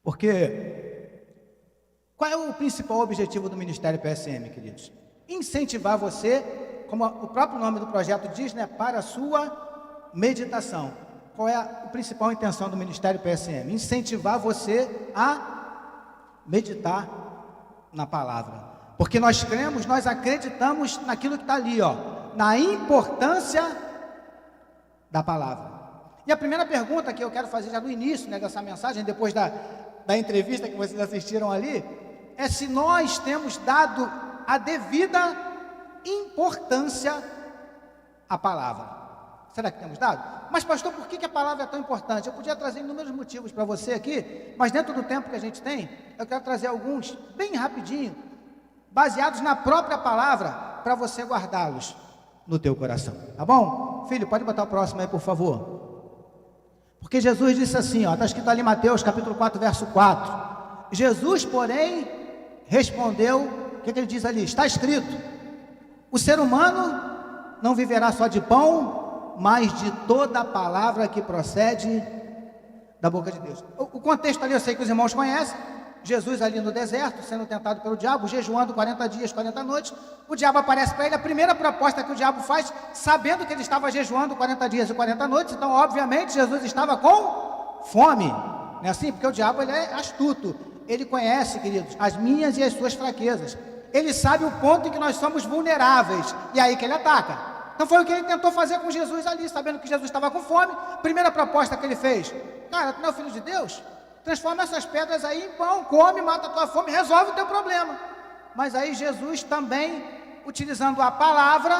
Porque qual é o principal objetivo do Ministério PSM, queridos? Incentivar você, como o próprio nome do projeto diz, né, para a sua meditação. Qual é a principal intenção do Ministério PSM? Incentivar você a meditar na palavra. Porque nós cremos, nós acreditamos naquilo que está ali, ó, na importância da palavra. E a primeira pergunta que eu quero fazer já no início, né, dessa mensagem, depois da entrevista que vocês assistiram ali, é se nós temos dado a devida importância à palavra. Será que temos dado? Mas pastor, por que a palavra é tão importante? Eu podia trazer inúmeros motivos para você aqui, mas dentro do tempo que a gente tem, eu quero trazer alguns bem rapidinho, baseados na própria palavra, para você guardá-los no teu coração, tá bom? Filho, pode botar o próximo aí, por favor. Porque Jesus disse assim, ó, está escrito ali em Mateus capítulo 4, verso 4. Jesus, porém, respondeu, o que ele diz ali? Está escrito, o ser humano não viverá só de pão, mas de toda a palavra que procede da boca de Deus. O contexto ali eu sei que os irmãos conhecem. Jesus ali no deserto, sendo tentado pelo diabo, jejuando 40 dias, 40 noites, o diabo aparece para ele, a primeira proposta que o diabo faz, sabendo que ele estava jejuando 40 dias e 40 noites, então obviamente Jesus estava com fome, não é assim? Porque o diabo ele é astuto, ele conhece, queridos, as minhas e as suas fraquezas, ele sabe o ponto em que nós somos vulneráveis, e é aí que ele ataca. Então foi o que ele tentou fazer com Jesus ali, sabendo que Jesus estava com fome, primeira proposta que ele fez, cara, tu não é o filho de Deus? Transforma essas pedras aí em pão, come, mata a tua fome, resolve o teu problema. Mas aí Jesus também, utilizando a palavra,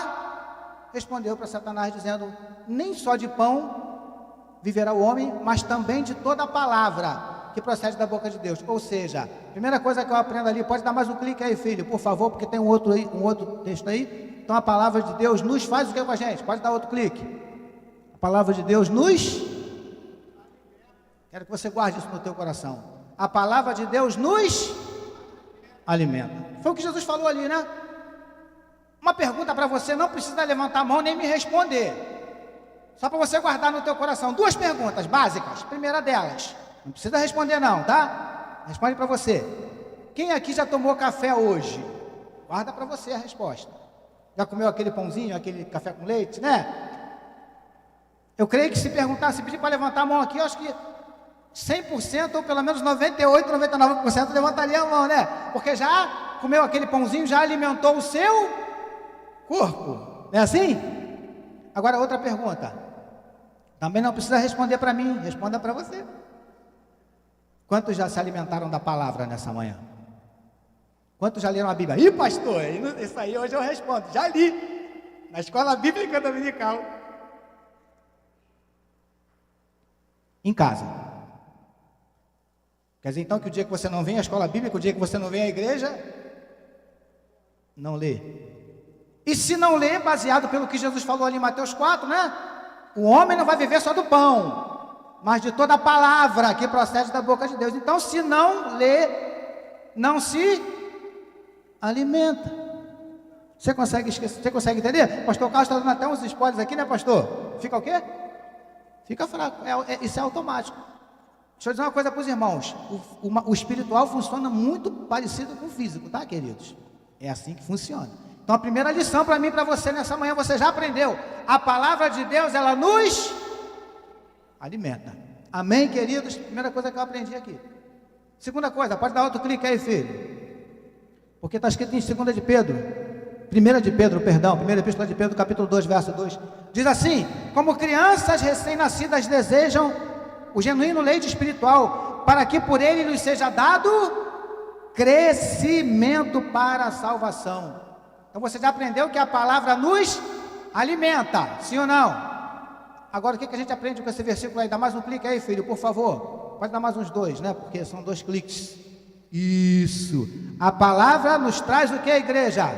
respondeu para Satanás dizendo, nem só de pão viverá o homem, mas também de toda a palavra que procede da boca de Deus. Ou seja, primeira coisa que eu aprendo ali, pode dar mais um clique aí, filho, por favor, porque tem um outro texto aí. Então a palavra de Deus nos faz o que com a gente? Pode dar outro clique. A palavra de Deus nos... Quero que você guarde isso no teu coração. A palavra de Deus nos alimenta. Foi o que Jesus falou ali, né? Uma pergunta para você, não precisa levantar a mão nem me responder. Só para você guardar no teu coração. Duas perguntas básicas. Primeira delas, não precisa responder não, tá? Responde para você. Quem aqui já tomou café hoje? Guarda para você a resposta. Já comeu aquele pãozinho, aquele café com leite, né? Eu creio que se perguntar, se pedir para levantar a mão aqui, eu acho que 100% ou pelo menos 98, 99% levantaria a mão, né? Porque já comeu aquele pãozinho, já alimentou o seu corpo, não é assim? Agora outra pergunta, também não precisa responder para mim, responda para você. Quantos já se alimentaram da palavra nessa manhã? Quantos já leram a Bíblia? Ih, pastor, isso aí hoje eu respondo, já li, na escola bíblica dominical, em casa. Quer dizer, então, que o dia que você não vem à escola bíblica, o dia que você não vem à igreja, não lê. E se não lê, baseado pelo que Jesus falou ali em Mateus 4, né? O homem não vai viver só do pão, mas de toda a palavra que procede da boca de Deus. Então, se não lê, não se alimenta. Você consegue esquecer? Você consegue entender? Pastor Carlos está dando até uns spoilers aqui, né, pastor? Fica o quê? Fica fraco. Isso é automático. Deixa eu dizer uma coisa para os irmãos, o espiritual funciona muito parecido com o físico, tá, queridos? É assim que funciona. Então a primeira lição para mim e para você nessa manhã, você já aprendeu, a palavra de Deus, ela nos alimenta. Amém, queridos? Primeira coisa que eu aprendi aqui. Segunda coisa, pode dar outro clique aí, filho. Porque está escrito em 2 de Pedro, 1 de Pedro, perdão, 1ª Epístola de Pedro, capítulo 2, verso 2, diz assim, como crianças recém-nascidas desejam o genuíno leite espiritual, para que por ele nos seja dado crescimento para a salvação. Então você já aprendeu que a palavra nos alimenta, sim ou não? Agora o que a gente aprende com esse versículo aí? Dá mais um clique aí, filho, por favor. Pode dar mais uns dois, né? Porque são 2 cliques. Isso. A palavra nos traz o que, igreja?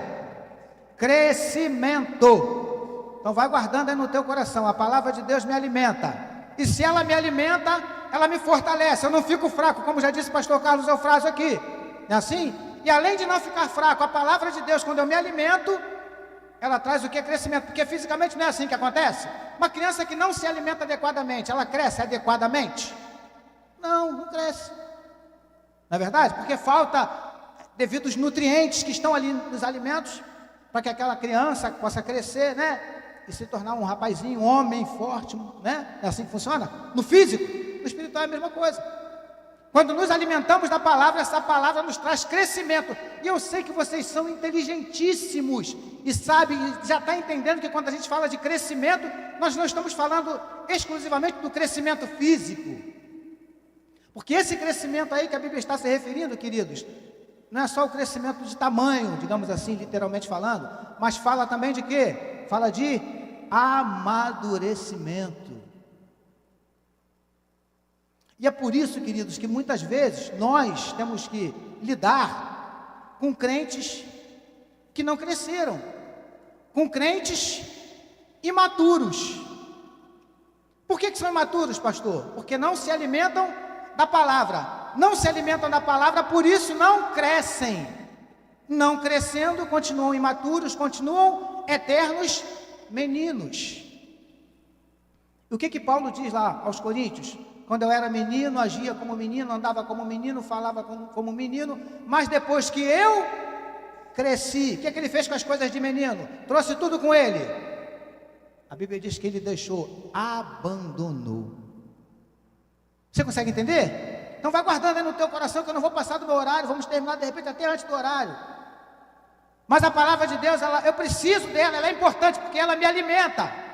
Crescimento. Então vai guardando aí no teu coração. A palavra de Deus me alimenta. E se ela me alimenta, ela me fortalece, eu não fico fraco, como já disse o pastor Carlos Eufrásio aqui, não é assim? E além de não ficar fraco, a palavra de Deus, quando eu me alimento, ela traz o que? Crescimento, porque fisicamente não é assim que acontece. Uma criança que não se alimenta adequadamente, ela cresce adequadamente? Não, não cresce. Não é verdade? Porque falta devido aos nutrientes que estão ali nos alimentos, para que aquela criança possa crescer, né? E se tornar um rapazinho, um homem forte, né? É assim que funciona? No físico, no espiritual é a mesma coisa. Quando nos alimentamos da palavra, essa palavra nos traz crescimento. E eu sei que vocês são inteligentíssimos e sabem, já está entendendo que quando a gente fala de crescimento, nós não estamos falando exclusivamente do crescimento físico. Porque esse crescimento aí que a Bíblia está se referindo, queridos, não é só o crescimento de tamanho, digamos assim, literalmente falando, mas fala também de quê? Fala de amadurecimento. E é por isso, queridos, que muitas vezes nós temos que lidar com crentes que não cresceram, com crentes imaturos. Por que são imaturos, pastor? Porque não se alimentam da palavra. Não se alimentam da palavra, por isso não crescem. Não crescendo, continuam imaturos, continuam eternos meninos. E o que Paulo diz lá aos Coríntios? Quando eu era menino, agia como menino, andava como menino, falava como menino, mas depois que eu cresci, o que ele fez com as coisas de menino? Trouxe tudo com ele. A Bíblia diz que ele deixou, abandonou. Você consegue entender? Então vai guardando aí no teu coração que eu não vou passar do meu horário, vamos terminar de repente até antes do horário. Mas a palavra de Deus, eu preciso dela, ela é importante porque ela me alimenta.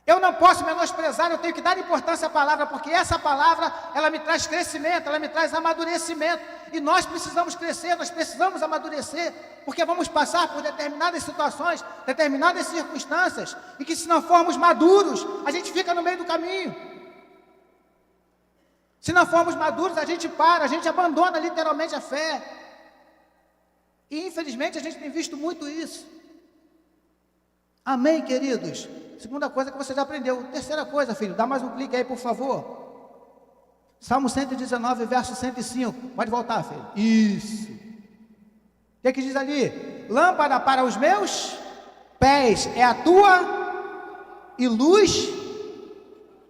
Eu não posso menosprezar, eu tenho que dar importância à palavra, porque essa palavra, ela me traz crescimento, ela me traz amadurecimento, e nós precisamos crescer, nós precisamos amadurecer, porque vamos passar por determinadas situações, determinadas circunstâncias, e que se não formos maduros, a gente fica no meio do caminho. Se não formos maduros, a gente para, a gente abandona literalmente a fé, e infelizmente a gente tem visto muito isso. Amém, queridos? Segunda coisa que você já aprendeu. Terceira coisa, filho, dá mais um clique aí, por favor. Salmo 119, verso 105. Pode voltar, filho. Isso. O que diz ali? Lâmpada para os meus pés é a tua e luz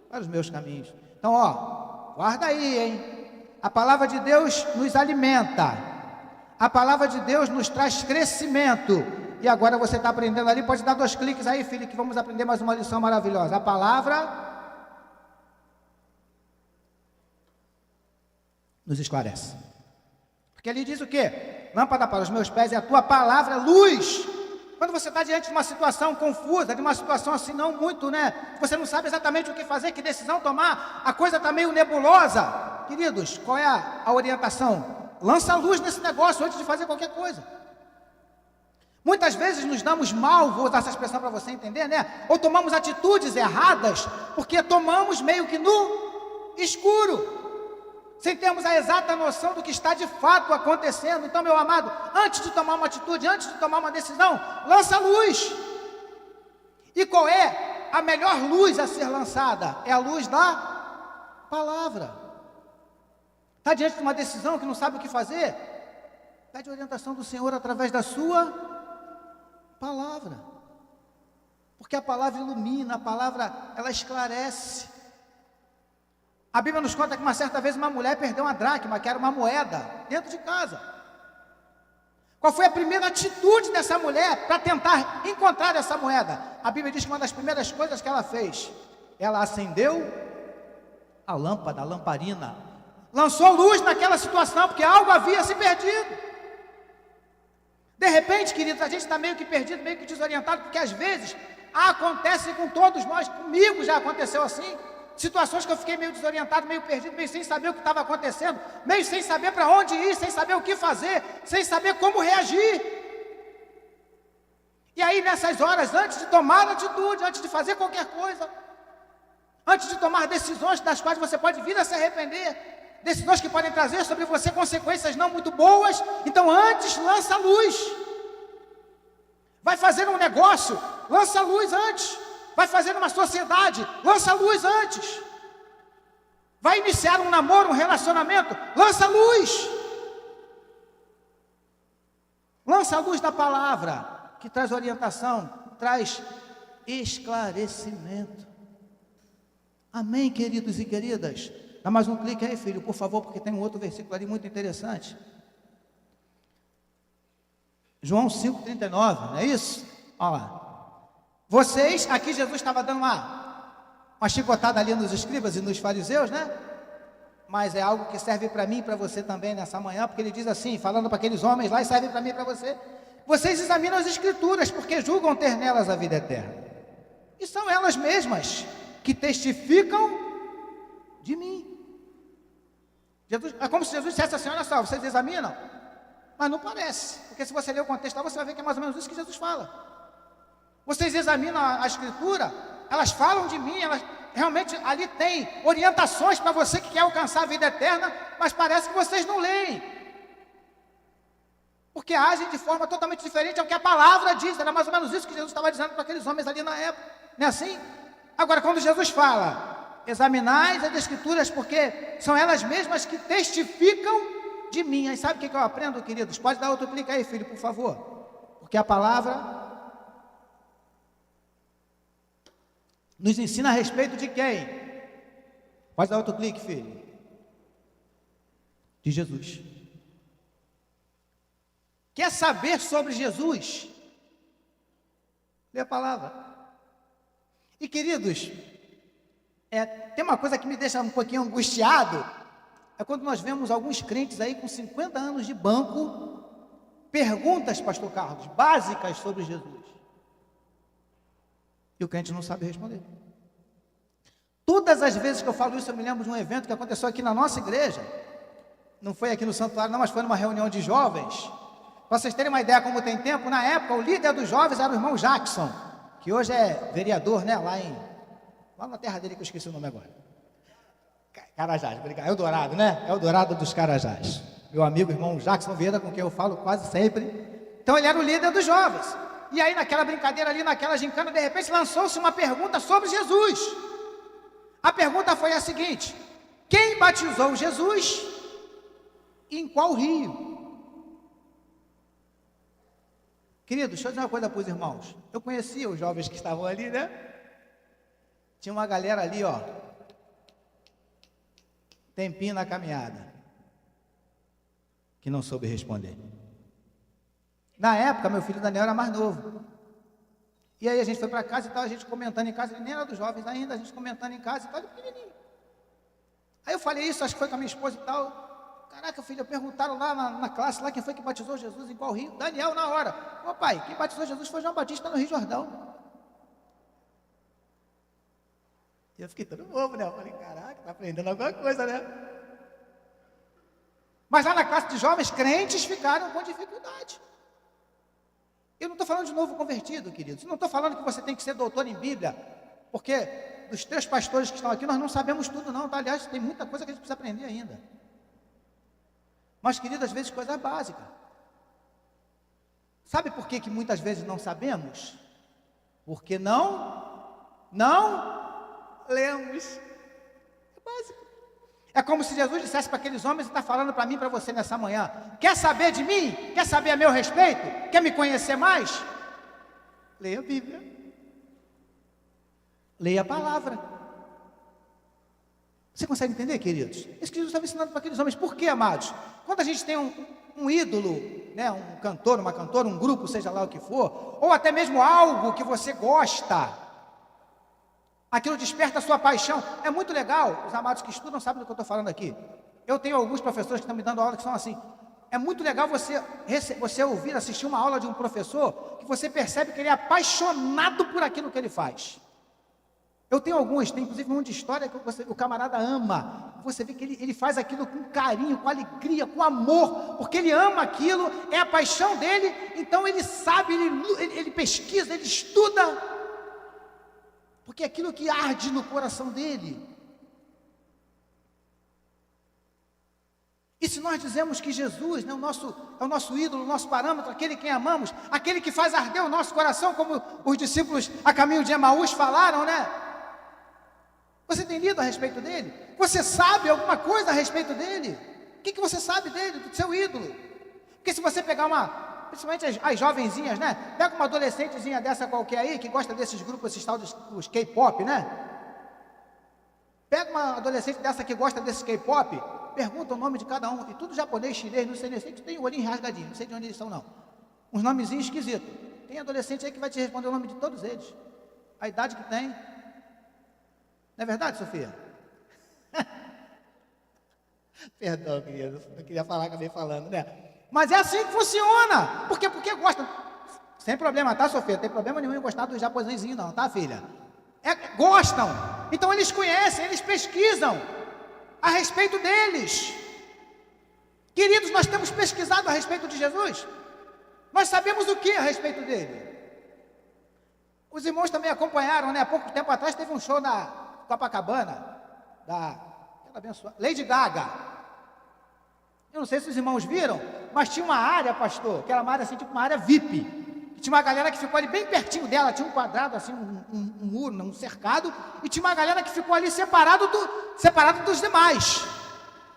para os meus caminhos. Então, guarda aí, hein? A palavra de Deus nos alimenta. A palavra de Deus nos traz crescimento. E agora você está aprendendo ali, pode dar 2 cliques aí, filho, que vamos aprender mais uma lição maravilhosa. A palavra nos esclarece. Porque ali diz o quê? Lâmpada para os meus pés é a tua palavra, luz. Quando você está diante de uma situação confusa, de uma situação assim não muito, você não sabe exatamente o que fazer, que decisão tomar, a coisa está meio nebulosa. Queridos, qual é a orientação? Lança a luz nesse negócio antes de fazer qualquer coisa. Muitas vezes nos damos mal, vou usar essa expressão para você entender, ou tomamos atitudes erradas, porque tomamos meio que no escuro, sem termos a exata noção do que está de fato acontecendo. Então, meu amado, antes de tomar uma atitude, antes de tomar uma decisão, lança a luz. E qual é a melhor luz a ser lançada? É a luz da palavra. Está diante de uma decisão que não sabe o que fazer? Pede orientação do Senhor através da sua palavra, porque a palavra ilumina, a palavra ela esclarece. A Bíblia nos conta que uma certa vez uma mulher perdeu uma dracma, que era uma moeda, dentro de casa. Qual foi a primeira atitude dessa mulher para tentar encontrar essa moeda? A Bíblia diz que uma das primeiras coisas que ela fez, ela acendeu a lâmpada, a lamparina, lançou luz naquela situação, porque algo havia se perdido. De repente, queridos, a gente está meio que perdido, meio que desorientado, porque às vezes acontece com todos nós, comigo já aconteceu assim, situações que eu fiquei meio desorientado, meio perdido, meio sem saber o que estava acontecendo, meio sem saber para onde ir, sem saber o que fazer, sem saber como reagir. E aí nessas horas, antes de tomar atitude, antes de fazer qualquer coisa, antes de tomar decisões das quais você pode vir a se arrepender, decisões que podem trazer sobre você consequências não muito boas, então antes lança a luz. Vai fazer um negócio, lança a luz antes. Vai fazer uma sociedade, lança a luz antes. Vai iniciar um namoro, um relacionamento, lança a luz. Lança a luz da palavra, que traz orientação, traz esclarecimento. Amém, queridos e queridas? Dá mais um clique aí, filho, por favor, porque tem um outro versículo ali muito interessante. João 5,39, não é isso? Olha lá. Vocês, aqui Jesus estava dando uma chicotada ali nos escribas e nos fariseus, né? Mas é algo que serve para mim e para você também nessa manhã, porque ele diz assim, falando para aqueles homens lá, e serve para mim e para você. Vocês examinam as escrituras, porque julgam ter nelas a vida eterna. E são elas mesmas que testificam de mim. Jesus, é como se Jesus dissesse assim, olha só, vocês examinam? Mas não parece, porque se você ler o contexto, você vai ver que é mais ou menos isso que Jesus fala. Vocês examinam a escritura, elas falam de mim, elas realmente ali tem orientações para você que quer alcançar a vida eterna, mas parece que vocês não leem, porque agem de forma totalmente diferente ao que a palavra diz. Era mais ou menos isso que Jesus estava dizendo para aqueles homens ali na época, não é assim? Agora, quando Jesus fala, examinais as escrituras, porque são elas mesmas que testificam de mim. Aí sabe o que eu aprendo, queridos? Pode dar outro clique aí, filho, por favor, porque a palavra nos ensina a respeito de quem? Pode dar outro clique, filho. De Jesus. Quer saber sobre Jesus? Lê a palavra. E queridos, tem uma coisa que me deixa um pouquinho angustiado, é quando nós vemos alguns crentes aí com 50 anos de banco, perguntas, pastor Carlos, básicas sobre Jesus. E o crente não sabe responder. Todas as vezes que eu falo isso, eu me lembro de um evento que aconteceu aqui na nossa igreja. Não foi aqui no santuário não, mas foi numa reunião de jovens. Para vocês terem uma ideia como tem tempo, na época o líder dos jovens era o irmão Jackson, que hoje é vereador, né, lá na terra dele, que eu esqueci o nome agora. Carajás, obrigado. Eldorado, né? Eldorado dos Carajás. Meu amigo, irmão Jackson Vieira, com quem eu falo quase sempre. Então ele era o líder dos jovens. E aí naquela brincadeira ali, naquela gincana, de repente lançou-se uma pergunta sobre Jesus. A pergunta foi a seguinte: quem batizou Jesus e em qual rio? Querido, deixa eu dizer uma coisa para os irmãos. Eu conhecia os jovens que estavam ali, né? Tinha uma galera ali, ó, tempinho na caminhada, que não soube responder. Na época, meu filho Daniel era mais novo. E aí a gente foi para casa e tal, a gente comentando em casa, ele nem era dos jovens ainda, a gente comentando em casa e tal, ele pequenininho. Aí eu falei isso, acho que foi com a minha esposa e tal. Caraca, filho, perguntaram lá na classe, lá quem foi que batizou Jesus, em qual rio? Daniel, na hora. Ô pai, quem batizou Jesus foi João Batista no Rio Jordão. E eu fiquei todo bobo, né? Eu falei, caraca, tá aprendendo alguma coisa, né? Mas lá na classe de jovens, crentes ficaram com dificuldade. Eu não estou falando de novo convertido, queridos. Não estou falando que você tem que ser doutor em Bíblia, porque dos 3 pastores que estão aqui, nós não sabemos tudo não, tá? Aliás, tem muita coisa que a gente precisa aprender ainda. Mas, querido, às vezes coisa básica. Sabe por que muitas vezes não sabemos? Porque não lemos. É básico. É como se Jesus dissesse para aqueles homens, e está falando para mim e para você nessa manhã: quer saber de mim? Quer saber a meu respeito? Quer me conhecer mais? Leia a Bíblia. Leia a palavra. Você consegue entender, queridos? Isso que Jesus estava ensinando para aqueles homens. Por quê, amados? Quando a gente tem um ídolo, né, um cantor, uma cantora, um grupo, seja lá o que for, ou até mesmo algo que você gosta, aquilo desperta a sua paixão. É muito legal. Os amados que estudam sabem do que eu estou falando aqui. Eu tenho alguns professores que estão me dando aula que são assim. É muito legal você ouvir, assistir uma aula de um professor que você percebe que ele é apaixonado por aquilo que ele faz. Eu tenho alguns, tem inclusive um de história que o camarada ama. Você vê que ele faz aquilo com carinho, com alegria, com amor, porque ele ama aquilo, é a paixão dele, então ele sabe, ele pesquisa, ele estuda, porque é aquilo que arde no coração dele. E se nós dizemos que Jesus, né, é o nosso ídolo, o nosso parâmetro, aquele que amamos, aquele que faz arder o nosso coração, como os discípulos a caminho de Emaús falaram, né? Você tem lido a respeito dele? Você sabe alguma coisa a respeito dele? O que você sabe dele, do seu ídolo? Porque se você pegar principalmente as jovenzinhas, né? Pega uma adolescentezinha dessa qualquer aí, que gosta desses grupos, esses tal dos K-pop, né? Pega uma adolescente dessa que gosta desse K-pop, pergunta o nome de cada um, e tudo japonês, chinês, não sei nem sei, que tem o olhinho rasgadinho, não sei de onde eles são não. Uns nomezinhos esquisitos. Tem adolescente aí que vai te responder o nome de todos eles. A idade que tem. Não é verdade, Sofia? Perdão, querido, não queria falar, acabei falando, né? Mas é assim que funciona. Por quê? Porque gosta. Sem problema, tá, Sofia? Não tem problema nenhum em gostar do japonesinho, não, tá, filha? Gostam. Então eles conhecem, eles pesquisam a respeito deles. Queridos, nós temos pesquisado a respeito de Jesus. Nós sabemos o que a respeito dele. Os irmãos também acompanharam, né? Há pouco tempo atrás teve um show na Copacabana, da Lady Gaga. Eu não sei se os irmãos viram, mas tinha uma área, pastor, que era uma área assim, tipo uma área VIP. E tinha uma galera que ficou ali bem pertinho dela, tinha um quadrado assim, um muro, um cercado, e tinha uma galera que ficou ali separado dos demais.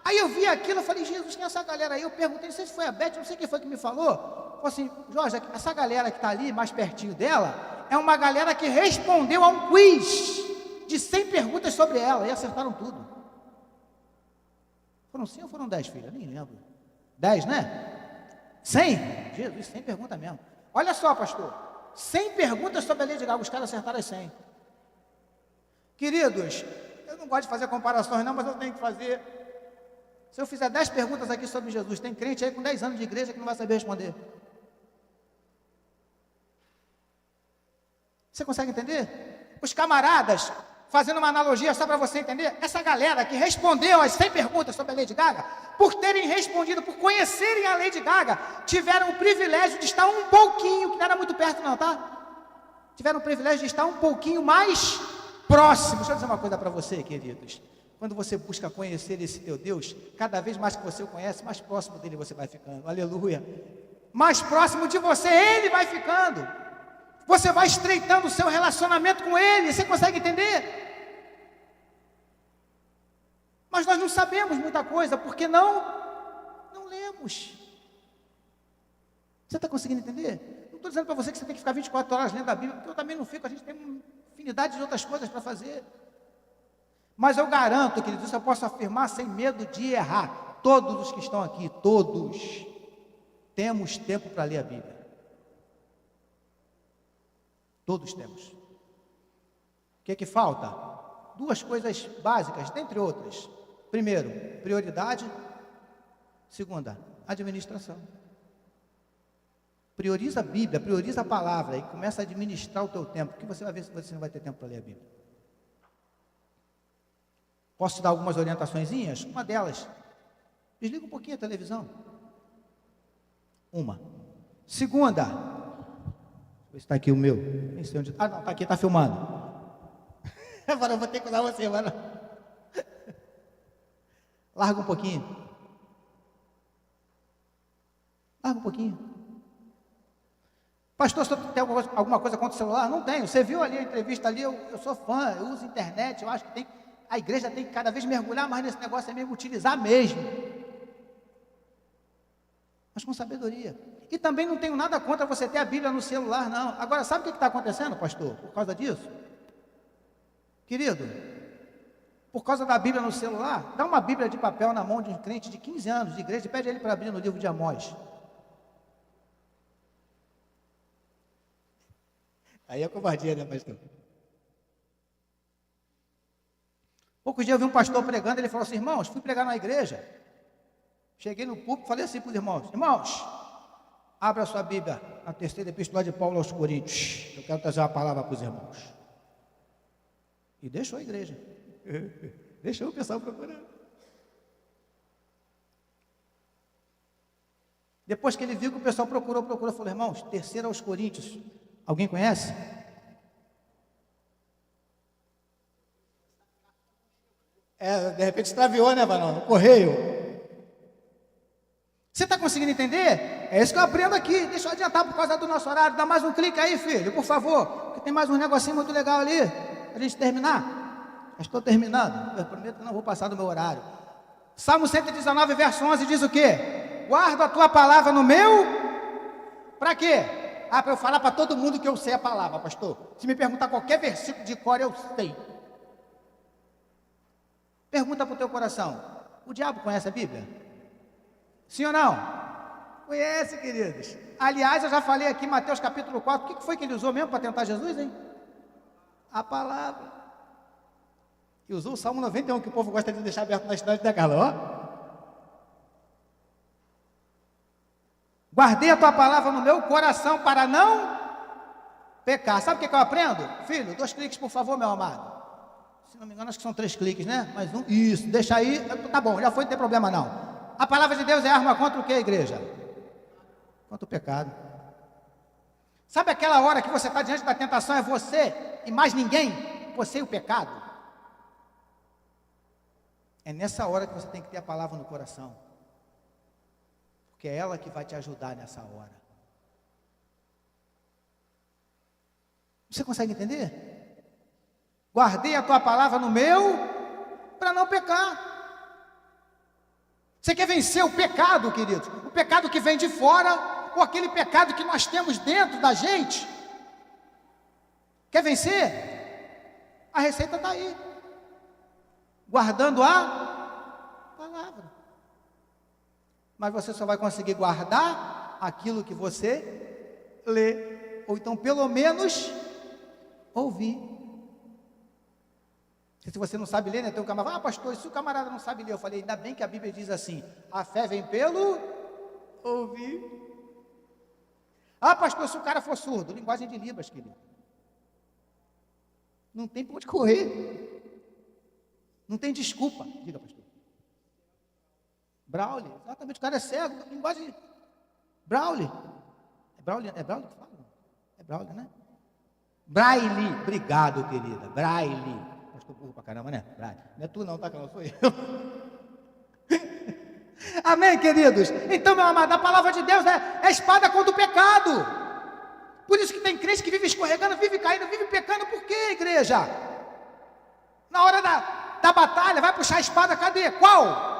Aí eu vi aquilo, eu falei, Jesus, quem é essa galera aí? Eu perguntei, não sei se foi a Beth, não sei quem foi que me falou. Falei assim, Jorge, essa galera que está ali, mais pertinho dela, é uma galera que respondeu a um quiz de 100 perguntas sobre ela, e acertaram tudo. Foram 100 ou foram 10, filha? Nem lembro. 10, né? 100? Jesus, 100 perguntas mesmo. Olha só, pastor, 100 perguntas sobre a Lady Gaga, os caras acertaram as 100. Queridos, eu não gosto de fazer comparações não, mas eu tenho que fazer. Se eu fizer 10 perguntas aqui sobre Jesus, tem crente aí com 10 anos de igreja que não vai saber responder. Você consegue entender? Os camaradas, fazendo uma analogia só para você entender, essa galera que respondeu as 100 perguntas sobre a Lady Gaga, por terem respondido, por conhecerem a Lady Gaga, tiveram o privilégio de estar um pouquinho, que não era muito perto não, tá? Tiveram o privilégio de estar um pouquinho mais próximo. Deixa eu dizer uma coisa para você, queridos. Quando você busca conhecer esse teu Deus, cada vez mais que você o conhece, mais próximo dele você vai ficando. Aleluia. Mais próximo de você, ele vai ficando. Você vai estreitando o seu relacionamento com ele. Você consegue entender? Mas nós não sabemos muita coisa, porque não lemos. Você está conseguindo entender? Não estou dizendo para você que você tem que ficar 24 horas lendo a Bíblia, porque eu também não fico, a gente tem uma infinidade de outras coisas para fazer. Mas eu garanto, queridos, isso eu posso afirmar sem medo de errar. Todos os que estão aqui, todos, temos tempo para ler a Bíblia. Todos temos. O que falta? Duas coisas básicas, dentre outras. Primeiro, prioridade. Segunda, administração. Prioriza a Bíblia, prioriza a palavra e começa a administrar o teu tempo, porque você vai ver se você não vai ter tempo para ler a Bíblia. Posso te dar algumas orientaçõezinhas? Uma delas, desliga um pouquinho a televisão. Uma. Segunda, está aqui o meu. Nem sei onde. Ah, não, está aqui, está filmando. Agora eu vou ter que usar você, mano. Larga um pouquinho. Larga um pouquinho. Pastor, você tem alguma coisa contra o celular? Não tenho. Você viu ali a entrevista ali, eu sou fã, eu uso internet, eu acho que a igreja tem que cada vez mergulhar mais nesse negócio, é mesmo utilizar mesmo. Mas com sabedoria. E também não tenho nada contra você ter a Bíblia no celular, não. Agora, sabe o que está acontecendo, pastor? Por causa disso? Querido, por causa da Bíblia no celular, dá uma Bíblia de papel na mão de um crente de 15 anos de igreja e pede ele para abrir no livro de Amós. Aí é covardia, né, pastor? Poucos dias eu vi um pastor pregando, ele falou assim, irmãos, fui pregar na igreja. Cheguei no púlpito, falei assim para os irmãos, irmãos, abra a sua Bíblia, a terceira epístola de Paulo aos Coríntios. Eu quero trazer uma palavra para os irmãos. E deixou a igreja. Deixou o pessoal procurando. Depois que ele viu que o pessoal procurou, falou, irmãos, terceira aos Coríntios. Alguém conhece? De repente extraviou, né, Vanão? O correio. Você está conseguindo entender? É isso que eu aprendo aqui. Deixa eu adiantar por causa do nosso horário. Dá mais um clique aí, filho, por favor. Porque tem mais um negocinho muito legal ali. Para a gente terminar. Já estou terminando. Eu prometo que não vou passar do meu horário. Salmo 119, verso 11 diz o quê? Guardo a tua palavra no meu. Para quê? Para eu falar para todo mundo que eu sei a palavra, pastor. Se me perguntar qualquer versículo de cor, eu sei. Pergunta para o teu coração: o diabo conhece a Bíblia? Sim ou não? Conhece, queridos. Aliás, eu já falei aqui em Mateus capítulo 4, o que foi que ele usou mesmo para tentar Jesus, hein? A palavra. E usou o Salmo 91, que o povo gosta de deixar aberto na estante da Carla, ó. Guardei a tua palavra no meu coração para não pecar. Sabe o que eu aprendo? Filho, 2 cliques, por favor, meu amado. Se não me engano, acho que são 3 cliques, né? Mais um. Isso, deixa aí. Tá bom, já foi, não tem problema não. A palavra de Deus é arma contra o que, igreja? Contra o pecado. Sabe aquela hora que você está diante da tentação, é você e mais ninguém? Você e o pecado. É nessa hora que você tem que ter a palavra no coração. Porque é ela que vai te ajudar nessa hora. Você consegue entender? Guardei a tua palavra no meu, para não pecar. Você quer vencer o pecado, queridos? O pecado que vem de fora, ou aquele pecado que nós temos dentro da gente? Quer vencer? A receita está aí. Guardando a palavra. Mas você só vai conseguir guardar aquilo que você lê, ou então pelo menos ouvir. Se você não sabe ler, né, tem um camarada, pastor, se o camarada não sabe ler, eu falei, ainda bem que a Bíblia diz assim, a fé vem pelo ouvir. Pastor, se o cara for surdo, linguagem de Libras, querido. Não tem por onde correr. Não tem desculpa, diga, pastor. Braille, exatamente, o cara é cego, linguagem Braille. É Braille que fala? É Braille, né? Braille, obrigado, querida, Braille. Pastor burro pra caramba, né? Braille. Não é tu não, tá, que não sou eu. Amém, queridos? Então, meu amado, a palavra de Deus é espada contra o pecado. Por isso que tem crente que vive escorregando, vive caindo, vive pecando. Por quê, igreja? Na hora da batalha, vai puxar a espada, cadê? Qual?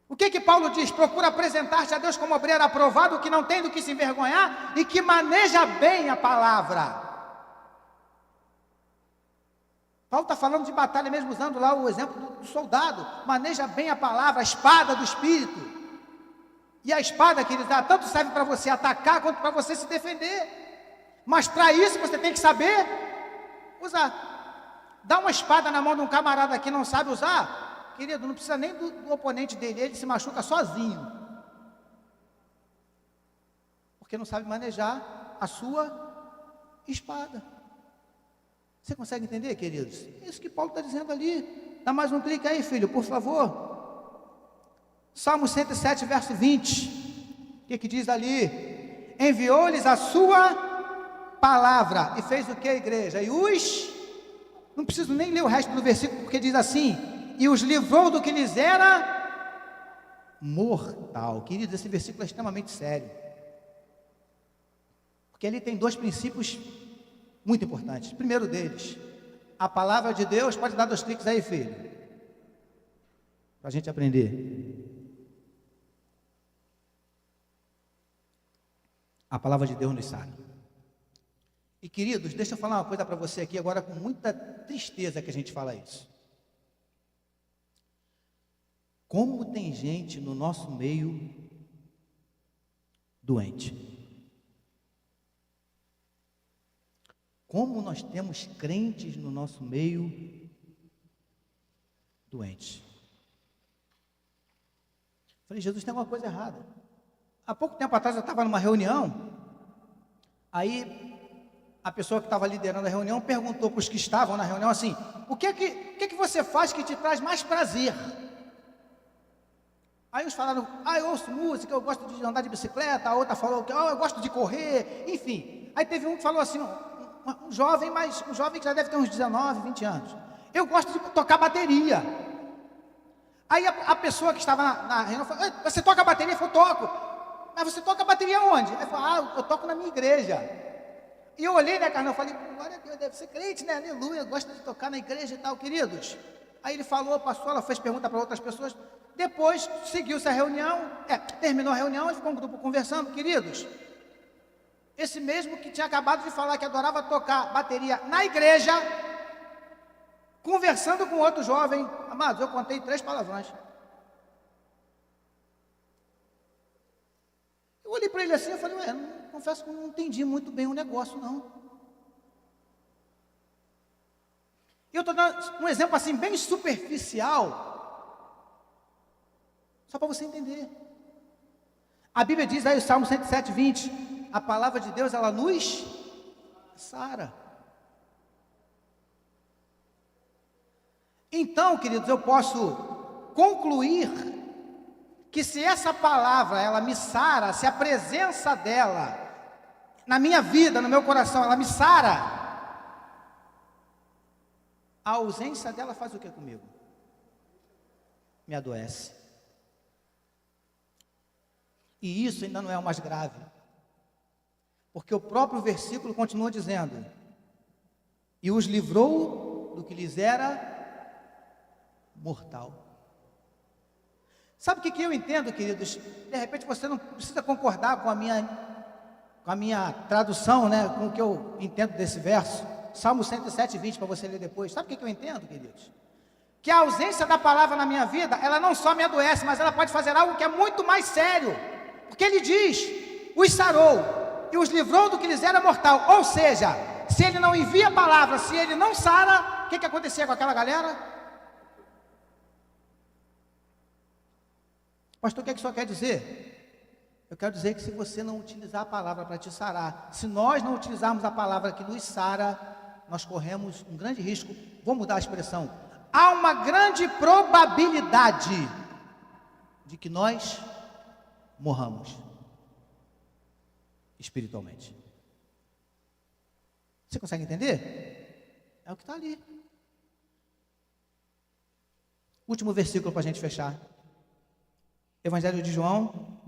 O que Paulo diz? Procura apresentar-te a Deus como obreiro aprovado, que não tem do que se envergonhar e que maneja bem a palavra. Paulo está falando de batalha mesmo, usando lá o exemplo do soldado. Maneja bem a palavra, a espada do Espírito. E a espada, queridos, tanto serve para você atacar, quanto para você se defender. Mas para isso você tem que saber usar. Dá uma espada na mão de um camarada que não sabe usar, querido, não precisa nem do oponente dele, ele se machuca sozinho. Porque não sabe manejar a sua espada. Você consegue entender, queridos? É isso que Paulo está dizendo ali. Dá mais um clique aí, filho, por favor. Salmo 107, verso 20. O que diz ali? Enviou-lhes a sua palavra. E fez o que, igreja? E os... Não preciso nem ler o resto do versículo, porque diz assim: e os livrou do que lhes era mortal. Queridos, esse versículo é extremamente sério. Porque ali tem 2 princípios muito importantes. Primeiro deles, a palavra de Deus, pode dar 2 cliques aí, filho, para a gente aprender. A palavra de Deus nos sara. E queridos, deixa eu falar uma coisa para você aqui agora, com muita tristeza que a gente fala isso. Como tem gente no nosso meio doente. Como nós temos crentes no nosso meio doentes. Falei, Jesus, tem alguma coisa errada. Há pouco tempo atrás eu estava numa reunião, aí a pessoa que estava liderando a reunião perguntou para os que estavam na reunião assim: o que você faz que te traz mais prazer? Aí uns falaram: eu ouço música, eu gosto de andar de bicicleta. A outra falou que eu gosto de correr, enfim. Aí teve um que falou assim, um jovem que já deve ter uns 19, 20 anos: eu gosto de tocar bateria. Aí a pessoa que estava na reunião falou: você toca bateria? Eu falei: toco. Mas você toca bateria onde? Ele falou: eu toco na minha igreja. E eu olhei, né, Carnal, eu falei: glória a Deus, deve ser crente, né, aleluia, gosta de tocar na igreja e tal, queridos. Aí ele falou, passou, ela fez pergunta para outras pessoas. Depois seguiu-se a reunião, terminou a reunião e ficou um grupo conversando, queridos. Esse mesmo que tinha acabado de falar que adorava tocar bateria na igreja, conversando com outro jovem. Amados, eu contei 3 palavrões. Eu olhei para ele assim, eu falei, confesso que eu não entendi muito bem o negócio, não. Eu estou dando um exemplo assim, bem superficial, só para você entender. A Bíblia diz aí, o Salmo 107, 20, a palavra de Deus, ela nos sara. Então, queridos, eu posso concluir que se essa palavra, ela me sara, se a presença dela, na minha vida, no meu coração, ela me sara, a ausência dela faz o que comigo? Me adoece. E isso ainda não é o mais grave, porque o próprio versículo continua dizendo, e os livrou do que lhes era mortal. Sabe o que eu entendo, queridos? De repente você não precisa concordar com a minha tradução, né? Com o que eu entendo desse verso. Salmo 107, 20, para você ler depois. Sabe o que eu entendo, queridos? Que a ausência da palavra na minha vida, ela não só me adoece, mas ela pode fazer algo que é muito mais sério. Porque ele diz, os sarou e os livrou do que lhes era mortal. Ou seja, se ele não envia a palavra, se ele não sara, o que acontecia com aquela galera? Pastor, o que isso quer dizer? Eu quero dizer que se você não utilizar a palavra para te sarar, se nós não utilizarmos a palavra que nos sara, nós corremos um grande risco. Vou mudar a expressão. Há uma grande probabilidade de que nós morramos espiritualmente. Você consegue entender? É o que está ali. Último versículo para a gente fechar. Evangelho de João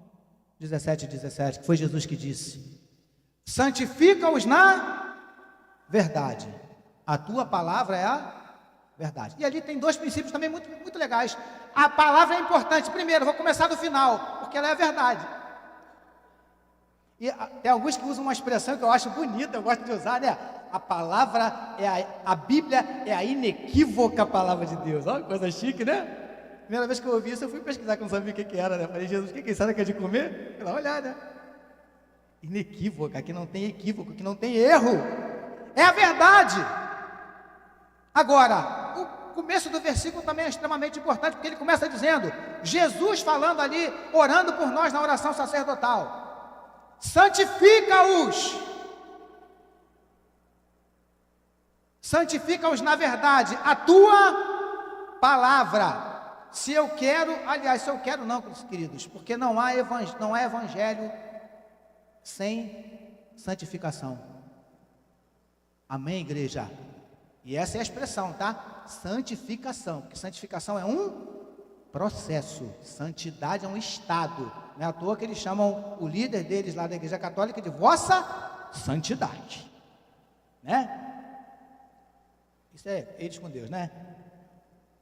17, 17, que foi Jesus que disse, santifica-os na verdade, a tua palavra é a verdade. E ali tem 2 princípios também muito, muito legais. A palavra é importante. Primeiro, vou começar do final, porque ela é a verdade. E tem alguns que usam uma expressão que eu acho bonita, eu gosto de usar, né? A palavra, a Bíblia é a inequívoca palavra de Deus. Olha que coisa chique, né? Primeira vez que eu ouvi isso, eu fui pesquisar, que eu não sabia o que era, né? Falei, Jesus, o que é isso? Será que é de comer? Fui lá olhar, né? Inequívoca, que não tem equívoco, que não tem erro. É a verdade. Agora, o começo do versículo também é extremamente importante, porque ele começa dizendo, Jesus falando ali, orando por nós na oração sacerdotal. Santifica-os. Santifica-os na verdade, a tua palavra. Se eu quero, aliás, se eu quero não, queridos, porque não há evangelho sem santificação. Amém, igreja? E essa é a expressão, tá? Santificação, porque santificação é um processo, santidade é um estado. Não é à toa que eles chamam o líder deles lá da Igreja Católica de vossa santidade, né? Isso é eles com Deus, né?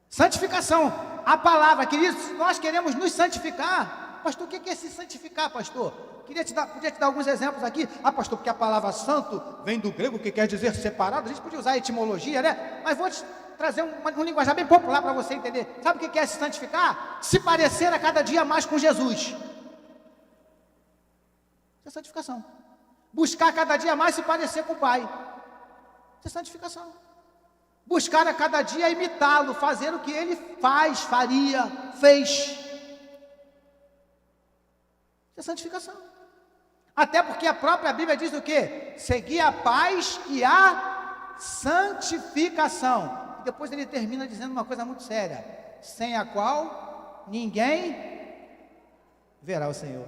Santificação, a palavra, queridos, se nós queremos nos santificar, pastor, o que é se santificar, pastor? Podia te dar alguns exemplos aqui. Pastor, porque a palavra santo vem do grego, que quer dizer separado. A gente podia usar a etimologia, né? Mas vou te trazer um linguajar bem popular para você entender. Sabe o que é se santificar? Se parecer a cada dia mais com Jesus. Isso é santificação. Buscar cada dia mais se parecer com o Pai. Isso é santificação. Buscar a cada dia imitá-lo, fazer o que ele faz, faria, fez. Isso é santificação. Até porque a própria Bíblia diz o quê? Seguir a paz e a santificação. E depois ele termina dizendo uma coisa muito séria, sem a qual ninguém verá o Senhor.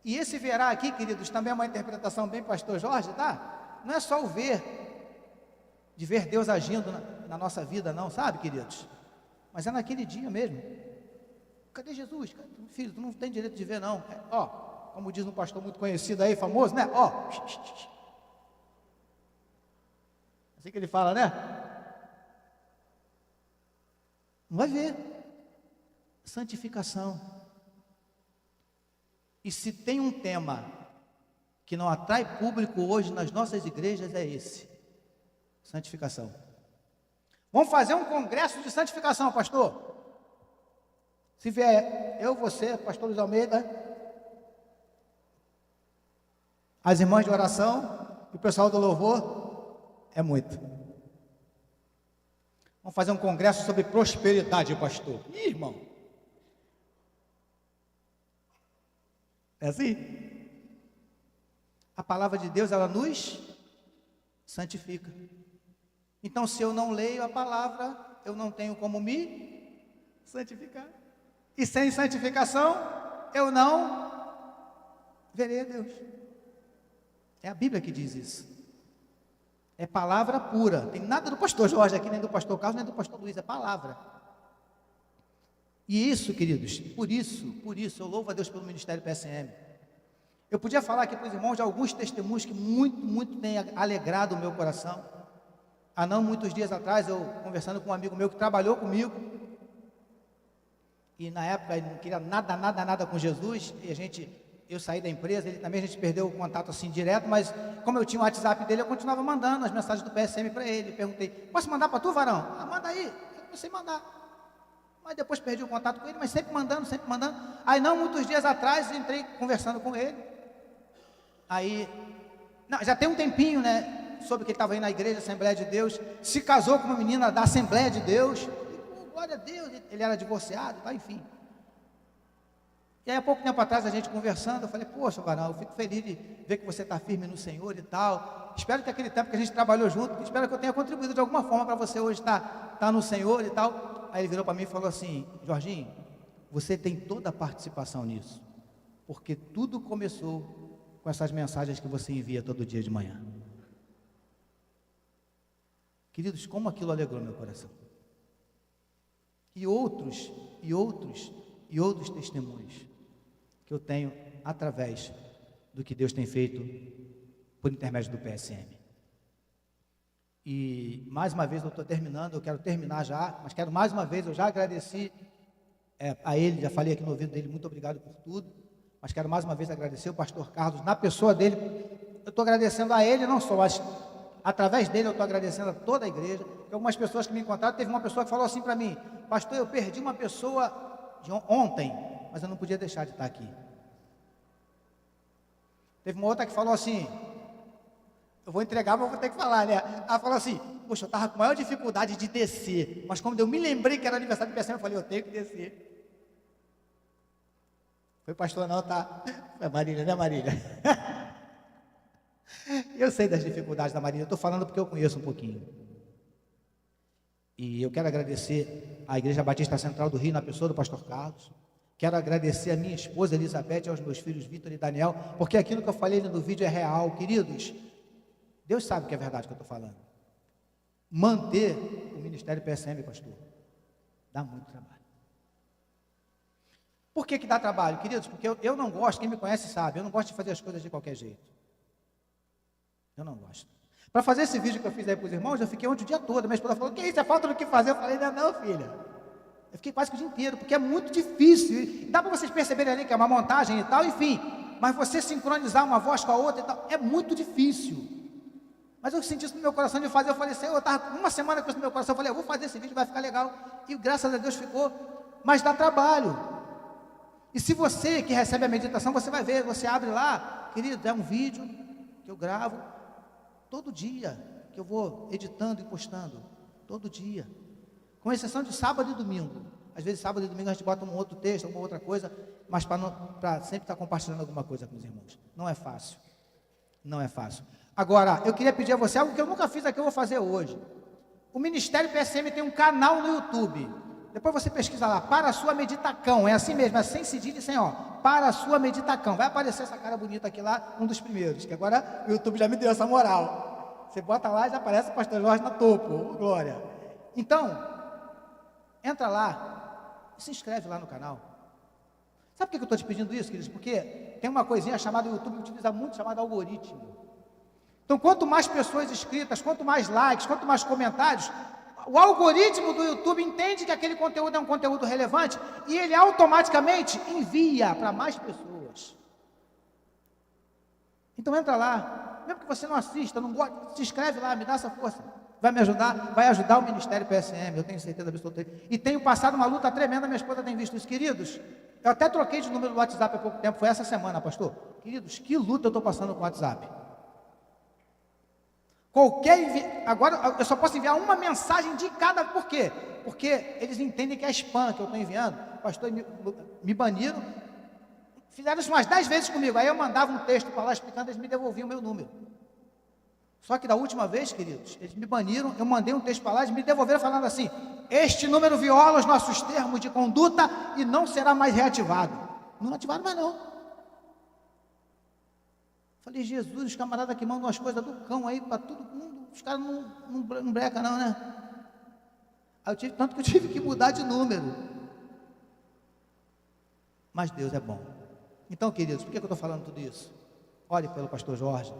E esse verá aqui, queridos, também é uma interpretação bem pastor Jorge, tá? Não é só o ver, de ver Deus agindo na nossa vida, não, sabe, queridos? Mas é naquele dia mesmo. Cadê Jesus? Filho, tu não tem direito de ver, não. Como diz um pastor muito conhecido aí, famoso, né? Assim que ele fala, né? Não vai ver. Santificação. E se tem um tema que não atrai público hoje nas nossas igrejas, é esse. Santificação. Vamos fazer um congresso de santificação, pastor. Se vier eu, você, pastor Luiz Almeida, as irmãs de oração e o pessoal do louvor, é muito. Vamos fazer um congresso sobre prosperidade, pastor. Ih, irmão. É assim? A palavra de Deus, ela nos santifica. Então, se eu não leio a palavra, eu não tenho como me santificar. E sem santificação, eu não verei a Deus. É a Bíblia que diz isso. É palavra pura. Tem nada do pastor Jorge aqui, nem do pastor Carlos, nem do pastor Luiz. É palavra. E isso, queridos, por isso, eu louvo a Deus pelo Ministério PSM. Eu podia falar aqui para os irmãos de alguns testemunhos que muito têm alegrado o meu coração. Há não muitos dias atrás, eu conversando com um amigo meu que trabalhou comigo, e na época ele não queria nada com Jesus, e eu saí da empresa, ele também, a gente perdeu o contato assim direto, mas como eu tinha o WhatsApp dele, eu continuava mandando as mensagens do PSM para ele. Perguntei, posso mandar para tu, varão? Ah, manda aí. Eu comecei a mandar. Mas depois perdi o contato com ele, mas sempre mandando. Aí não muitos dias atrás, entrei conversando com ele. Aí, já tem um tempinho, né? Soube que ele estava aí na igreja, Assembleia de Deus, se casou com uma menina da Assembleia de Deus. E, glória a Deus, ele era divorciado, tá, enfim. E aí, há pouco tempo atrás, a gente conversando, eu falei, poxa, varão, eu fico feliz de ver que você está firme no Senhor e tal. Espero que aquele tempo que a gente trabalhou junto, espero que eu tenha contribuído de alguma forma para você hoje estar no Senhor e tal. Aí ele virou para mim e falou assim, Jorginho, você tem toda a participação nisso, porque tudo começou com essas mensagens que você envia todo dia de manhã. Queridos, como aquilo alegrou meu coração. E outros testemunhos que eu tenho através do que Deus tem feito por intermédio do PSM. E mais uma vez eu estou terminando, eu quero terminar já, mas quero mais uma vez, eu já agradeci a ele, já falei aqui no ouvido dele, muito obrigado por tudo, mas quero mais uma vez agradecer o pastor Carlos, na pessoa dele, eu estou agradecendo a ele, não só, mas através dele eu estou agradecendo a toda a igreja. Tem algumas pessoas que me encontraram, teve uma pessoa que falou assim para mim, pastor, eu perdi uma pessoa ontem, mas eu não podia deixar de estar aqui. Teve uma outra que falou assim, eu vou entregar, mas eu vou ter que falar, né? Ela falou assim, poxa, eu estava com maior dificuldade de descer, mas quando eu me lembrei que era aniversário do PSM, eu falei, eu tenho que descer. Foi pastor não, tá? É Marília, né, Marília? Eu sei das dificuldades da Marília, eu estou falando porque eu conheço um pouquinho. E eu quero agradecer à Igreja Batista Central do Rio, na pessoa do pastor Carlos. Quero agradecer a minha esposa Elizabeth, aos meus filhos Vitor e Daniel, porque aquilo que eu falei no vídeo é real, queridos. Deus sabe que é verdade que eu estou falando. Manter o Ministério PSM, pastor, dá muito trabalho. Por que dá trabalho, queridos? Porque eu não gosto, quem me conhece sabe, eu não gosto de fazer as coisas de qualquer jeito. Eu não gosto. Para fazer esse vídeo que eu fiz aí para os irmãos, eu fiquei ontem o dia todo. Minha esposa falou, que isso, é falta do que fazer? Eu falei, não, filha. Eu fiquei quase que o dia inteiro, porque é muito difícil. E dá para vocês perceberem ali que é uma montagem e tal, enfim. Mas você sincronizar uma voz com a outra e tal, é muito difícil. Mas eu senti isso no meu coração de fazer. Eu falei, Senhor, eu estava uma semana com isso no meu coração. Eu falei, eu vou fazer esse vídeo, vai ficar legal. E graças a Deus ficou. Mas dá trabalho. E se você que recebe a meditação, você vai ver, você abre lá, querido, é um vídeo que eu gravo todo dia, que eu vou editando e postando, todo dia, com exceção de sábado e domingo. Às vezes sábado e domingo a gente bota um outro texto, alguma outra coisa, mas para sempre estar compartilhando alguma coisa com os irmãos. Não é fácil, não é fácil. Agora, eu queria pedir a você algo que eu nunca fiz aqui, eu vou fazer hoje. O Ministério PSM tem um canal no YouTube. Depois você pesquisa lá, para a sua meditacão, é assim mesmo, é sem cedilha e sem ó, para a sua meditacão, vai aparecer essa cara bonita aqui lá, um dos primeiros, que agora o YouTube já me deu essa moral, você bota lá e já aparece o pastor Jorge na topo, glória. Então, entra lá e se inscreve lá no canal. Sabe por que eu estou te pedindo isso, queridos? Porque tem uma coisinha chamada, o YouTube utiliza muito, chamada algoritmo. Então, quanto mais pessoas inscritas, quanto mais likes, quanto mais comentários, o algoritmo do YouTube entende que aquele conteúdo é um conteúdo relevante e ele automaticamente envia para mais pessoas. Então entra lá, mesmo que você não assista, não goste, se inscreve lá, me dá essa força. vai me ajudar, vai ajudar o Ministério PSM, eu tenho certeza absoluta. E tenho passado uma luta tremenda, minha esposa tem visto isso, queridos. Eu até troquei de número do WhatsApp há pouco tempo, foi essa semana, pastor. Queridos, que luta eu estou passando com o WhatsApp. Agora eu só posso enviar uma mensagem de cada, por quê? Porque eles entendem que é spam que eu estou enviando. Pastor, me baniram, fizeram isso umas 10 vezes comigo. Aí eu mandava um texto para lá explicando, eles me devolviam o meu número. Só que da última vez, queridos, eles me baniram, eu mandei um texto para lá, eles me devolveram falando assim: este número viola os nossos termos de conduta e não será mais reativado. Não ativaram mais não. Falei, Jesus, os camaradas que mandam as coisas do cão aí para todo mundo, os caras não brecam não, né? Aí tanto que eu tive que mudar de número. Mas Deus é bom. Então, queridos, por que eu estou falando tudo isso? Ore pelo pastor Jorge,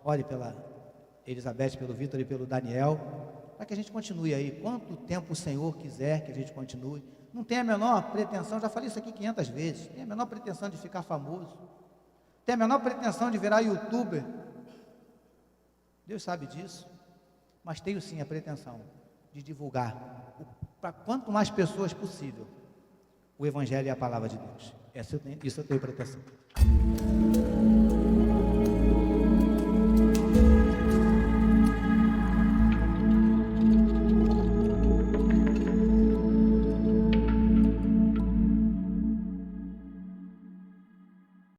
ore pela Elizabeth, pelo Vitor e pelo Daniel, para que a gente continue aí, quanto tempo o Senhor quiser que a gente continue. Não tem a menor pretensão, já falei isso aqui 500 vezes, tem a menor pretensão de ficar famoso, tem a menor pretensão de virar youtuber, Deus sabe disso, mas tenho sim a pretensão de divulgar, para quanto mais pessoas possível, o Evangelho e a Palavra de Deus. Isso eu tenho pretensão.